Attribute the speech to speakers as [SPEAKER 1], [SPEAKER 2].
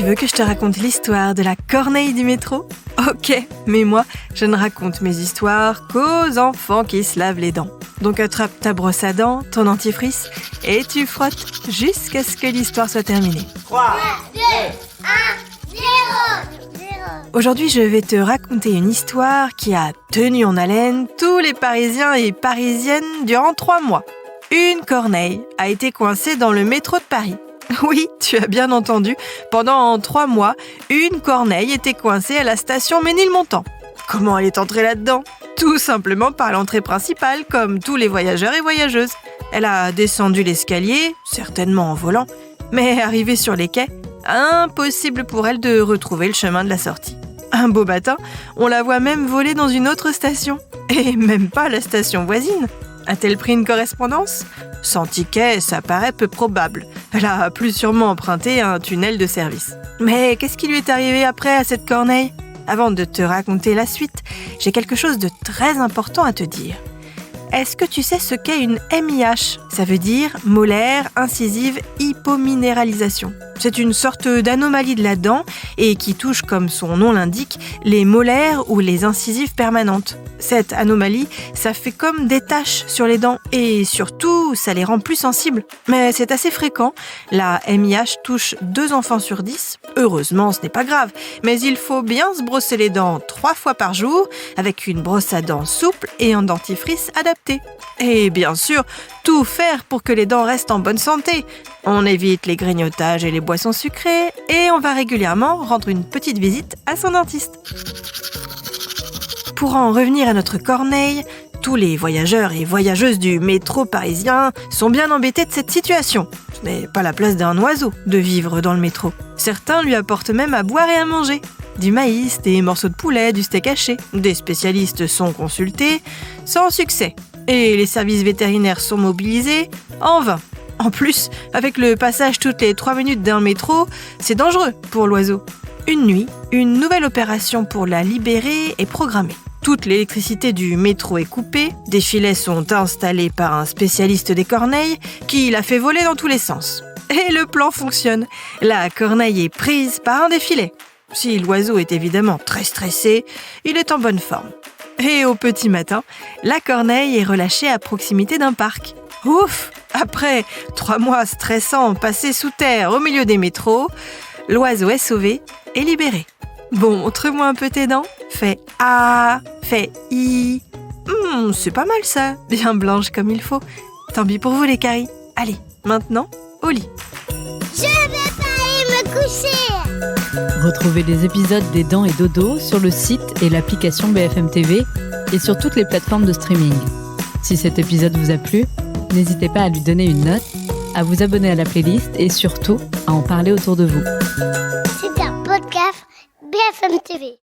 [SPEAKER 1] veux que je te raconte l'histoire de la corneille du métro ? Ok, mais moi, je ne raconte mes histoires qu'aux enfants qui se lavent les dents. Donc attrape ta brosse à dents, ton dentifrice, et tu frottes jusqu'à ce que l'histoire soit terminée.
[SPEAKER 2] 3, 2, 1, 0.
[SPEAKER 1] Aujourd'hui, je vais te raconter une histoire qui a tenu en haleine tous les Parisiens et Parisiennes durant 3 mois. Une corneille a été coincée dans le métro de Paris. Oui, tu as bien entendu, pendant 3 mois, une corneille était coincée à la station Ménilmontant. Comment elle est entrée là-dedans ? Tout simplement par l'entrée principale, comme tous les voyageurs et voyageuses. Elle a descendu l'escalier, certainement en volant, mais arrivée sur les quais, impossible pour elle de retrouver le chemin de la sortie. Un beau matin, on la voit même voler dans une autre station, et même pas la station voisine. A-t-elle pris une correspondance ? Sans ticket, ça paraît peu probable. Elle a plus sûrement emprunté un tunnel de service. Mais qu'est-ce qui lui est arrivé après à cette corneille ? Avant de te raconter la suite, j'ai quelque chose de très important à te dire. Est-ce que tu sais ce qu'est une MIH ? Ça veut dire molaire incisive hypominéralisation. C'est une sorte d'anomalie de la dent et qui touche, comme son nom l'indique, les molaires ou les incisives permanentes. Cette anomalie, ça fait comme des taches sur les dents et surtout, ça les rend plus sensibles. Mais c'est assez fréquent. La MIH touche 2 enfants sur 10. Heureusement, ce n'est pas grave, mais il faut bien se brosser les dents 3 fois par jour avec une brosse à dents souple et un dentifrice adapté. Et bien sûr, tout faire pour que les dents restent en bonne santé. On évite les grignotages et les boissons sucrées et on va régulièrement rendre une petite visite à son dentiste. Pour en revenir à notre corneille, tous les voyageurs et voyageuses du métro parisien sont bien embêtés de cette situation. Ce n'est pas la place d'un oiseau de vivre dans le métro. Certains lui apportent même à boire et à manger. Du maïs, des morceaux de poulet, du steak haché. Des spécialistes sont consultés, sans succès. Et les services vétérinaires sont mobilisés, en vain. En plus, avec le passage toutes les 3 minutes d'un métro, c'est dangereux pour l'oiseau. Une nuit, une nouvelle opération pour la libérer est programmée. Toute l'électricité du métro est coupée, des filets sont installés par un spécialiste des corneilles qui la fait voler dans tous les sens. Et le plan fonctionne. La corneille est prise par un des filets. Si l'oiseau est évidemment très stressé, il est en bonne forme. Et au petit matin, la corneille est relâchée à proximité d'un parc. Ouf ! Après 3 mois stressants passés sous terre au milieu des métros, l'oiseau est sauvé et libéré. Bon, montre-moi un peu tes dents. Fais A, fais I. C'est pas mal ça, bien blanche comme il faut. Tant pis pour vous les caries. Allez, maintenant, au lit.
[SPEAKER 2] Je vais pas aller me coucher.
[SPEAKER 3] Retrouvez les épisodes des Dents et Dodo sur le site et l'application BFM TV et sur toutes les plateformes de streaming. Si cet épisode vous a plu, n'hésitez pas à lui donner une note, à vous abonner à la playlist et surtout à en parler autour de vous.
[SPEAKER 2] C'est un podcast BFM TV.